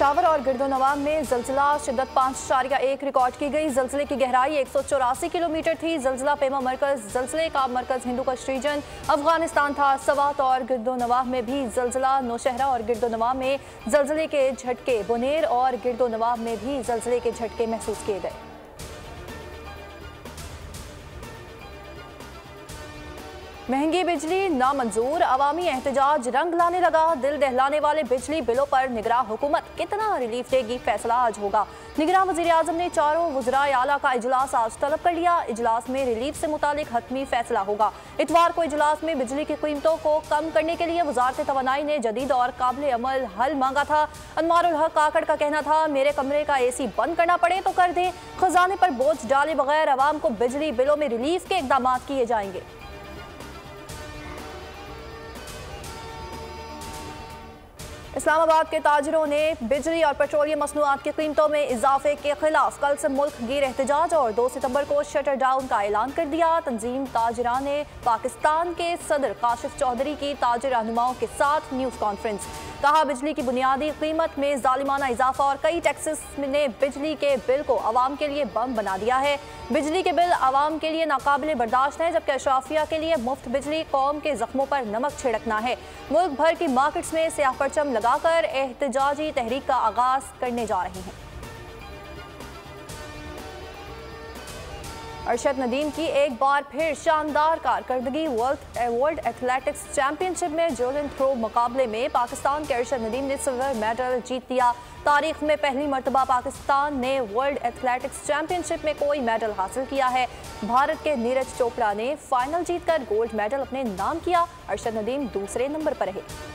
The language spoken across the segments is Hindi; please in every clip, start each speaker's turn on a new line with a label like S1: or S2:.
S1: पेशावर और गिरदोनवाब में ज़लज़ला शिद्दत 5.1 रिकॉर्ड की गई। ज़लज़ले की गहराई 184 किलोमीटर थी। ज़लज़ला पेमा मरकज़ ज़लज़ले का मरकज़ हिंदू कश रीजन अफगानिस्तान था। सवात और गिरदोनवाब में भी ज़लज़ला, नौशहरा और गिरदोनवाब में ज़लज़ले के झटके, बुनेर और गिरदोनवाब में भी ज़लज़ले के झटके महसूस किए गए। महंगी बिजली नामंजूर, अवामी एहतजाज रंग लाने लगा। दिल दहलाने वाले बिजली बिलों पर निगरां हुकूमत कितना रिलीफ देगी, फैसला आज होगा। निगरां वज़ीर आज़म ने चारों वज़राए आला का इजलास आज तलब कर लिया। इजलास में रिलीफ से मुतालिक हतमी फैसला होगा। इतवार को इजलास में बिजली की कीमतों को कम करने के लिए वज़ारत तवानाई ने जदीद और काबिल अमल हल मांगा था। अनवारुल हक काकड़ का कहना था, मेरे कमरे का AC बंद करना पड़े तो कर दें। खजाने पर बोझ डाले बगैर अवाम को बिजली बिलों में रिलीफ के इकदाम किए जाएंगे। इस्लामाबाद के ताजिरों ने बिजली और पेट्रोलियम मसनूआत की कीमतों में इजाफे के खिलाफ कल से मुल्क गिर एहतजाज और 2 सितंबर को शटर डाउन का ऐलान कर दिया। तंजीम ताजिरा ने पाकिस्तान के सदर काशिफ चौधरी की ताजिर रहनुमाओं के साथ न्यूज़ कॉन्फ्रेंस, कहा बिजली की बुनियादी कीमत में जालिमाना इजाफा और कई टैक्सेस ने बिजली के बिल को आवाम के लिए बम बना दिया है। बिजली के बिल आवाम के लिए नाकाबिले बर्दाश्त है, जबकि अशराफिया के लिए मुफ्त बिजली कौम के जख्मों पर नमक छिड़कना है। मुल्क भर की मार्केट्स में स्याह परचम लगाकर एहतजाजी तहरीक का आगाज करने जा रहे हैं। अरशद नदीम की एक बार फिर शानदार कारकर्दगी। वर्ल्ड एथलेटिक्स चैंपियनशिप में जेवलिन थ्रो मुकाबले में पाकिस्तान के अरशद नदीम ने सिल्वर मेडल जीत लिया। तारीख में पहली मरतबा पाकिस्तान ने वर्ल्ड एथलेटिक्स चैंपियनशिप में कोई मेडल हासिल किया है। भारत के नीरज चोपड़ा ने फाइनल जीतकर गोल्ड मेडल अपने नाम किया। अरशद नदीम दूसरे नंबर पर रहे।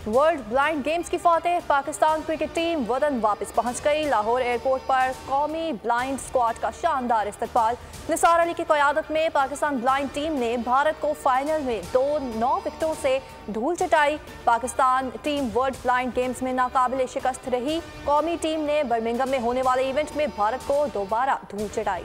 S1: वर्ल्ड ब्लाइंड गेम्स की फातेह पाकिस्तान क्रिकेट टीम वतन वापस पहुंच गई। लाहौर एयरपोर्ट पर कौमी ब्लाइंड स्क्वाड का शानदार इस्तकबाल। निसार अली की क़यादत में पाकिस्तान ब्लाइंड टीम ने भारत को फाइनल में 9 विकेटों से धूल चटाई। Pakistan team world blind games में नाकाबिले शिकस्त रही। कौमी टीम ने बर्मिंघम में होने वाले इवेंट में भारत को दोबारा धूल चटाई।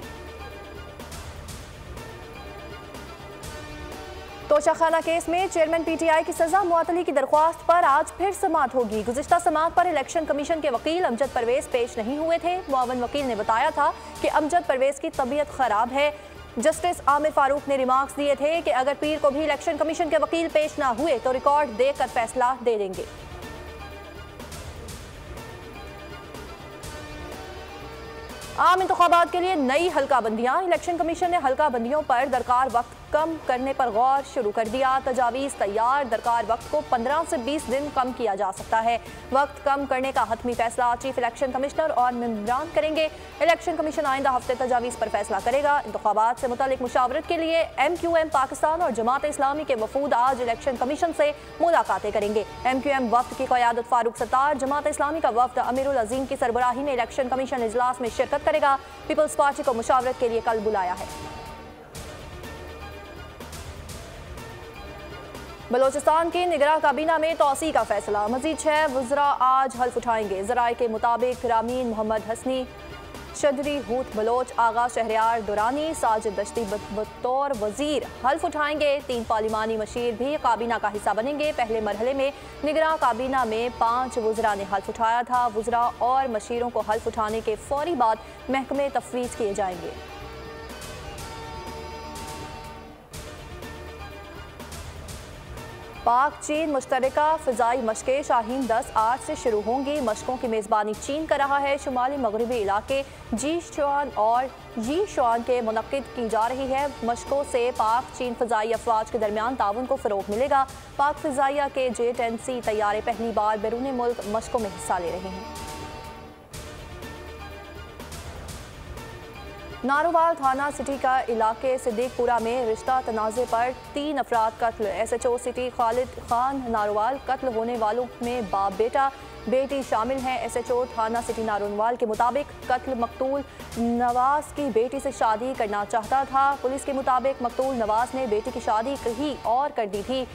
S1: तोशाखाना केस में चेयरमैन PTI की सजा मुअत्तली की दरख्वास्त पर आज फिर समाअत होगी। गुज़िश्ता समाअत पर इलेक्शन कमीशन के वकील अमजद परवेज पेश नहीं हुए थे। मुआवन वकील ने बताया था कि अमजद परवेज की तबीयत खराब है। जस्टिस आमिर फारूक ने रिमार्क्स दिए थे कि अगर पीर को भी इलेक्शन कमीशन के वकील पेश ना हुए तो रिकॉर्ड देकर फैसला दे देंगे। आम इंतखाबात के लिए नई हल्का बंदियां। इलेक्शन कमीशन ने हल्का बंदियों पर दरकार वक्त कम करने पर गौर शुरू कर दिया। तजावीज़ तैयार, दरकार वक्त को 15 से 20 दिन कम किया जा सकता है। वक्त कम करने का हतमी फैसला चीफ इलेक्शन कमिश्नर और मेंबरान करेंगे। इलेक्शन कमीशन आइंदा हफ्ते तजावीज़ पर फैसला करेगा। इंतखाबात से मुतालिक मुशावरत के लिए MQM पाकिस्तान और जमात इस्लामी के वफूद आज इलेक्शन कमीशन से मुलाकातें करेंगे। MQM वफ्द की क़यादत फारूक सत्तार, जमात इस्लामी का वफ्द अमीरुल अजीम की सरबराही में इलेक्शन कमीशन इजलास में शिरकत करेगा। पीपल्स पार्टी को मुशावरत के लिए कल बुलाया है। बलोचिस्तान की निगरां काबीना में तौसी का फैसला। मजीद 6 वज़रा आज हल्फ उठाएंगे। ज़राए के मुताबिक रामीन मोहम्मद हसनी, शदरी हूत बलोच, आगा शहरियार दुरानी, साजिद दश्ती बतौर वजीर हल्फ उठाएंगे। 3 पार्लिमानी मशीर भी काबीना का हिस्सा बनेंगे। पहले मरहले में निगरां काबीना में 5 वज़रा ने हल्फ उठाया था। वज़रा और मशीरों को हल्फ उठाने के फौरी बाद महकमे तफवीज़ किए जाएंगे। पाक चीन मुश्तरका फ़िज़ाई मशक़ें शाहीन 10 आज से शुरू होंगी। मशकों की मेज़बानी चीन कर रहा है। शुमाली मगरबी इलाके जीशुआन और यीशुआन के मुनक़िद की जा रही है। मशकों से पाक चीन फ़िज़ाई अफ़वाज के दरमियान ताउन को फ़रोग़ मिलेगा। पाक फ़िज़ाइया के J-10C तैयारे पहली बार बैरून मुल्क मशकों में हिस्सा ले रहे हैं। नारोवाल थाना सिटी का इलाके सिद्दीकपुरा में रिश्ता तनाज़े पर 3 अफराद कत्ल। SHO सिटी खालिद खान नारोवाल कत्ल होने वालों में बाप बेटा बेटी शामिल हैं। SHO थाना सिटी नारोवाल के मुताबिक कत्ल मकतूल नवाज की बेटी से शादी करना चाहता था। पुलिस के मुताबिक मकतूल नवाज ने बेटी की शादी कहीं और कर दी थी।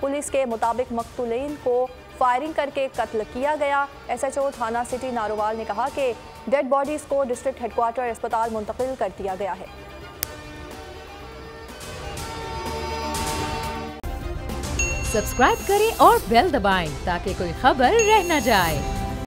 S1: पुलिस के मुताबिक मकतूलीन को फायरिंग करके कत्ल किया गया। SHO थाना सिटी नारोवाल ने कहा कि डेड बॉडीज को डिस्ट्रिक्ट हेडक्वार्टर अस्पताल मुंतकिल कर दिया गया है।
S2: सब्सक्राइब करें और बेल दबाएं ताकि कोई खबर रह न जाए।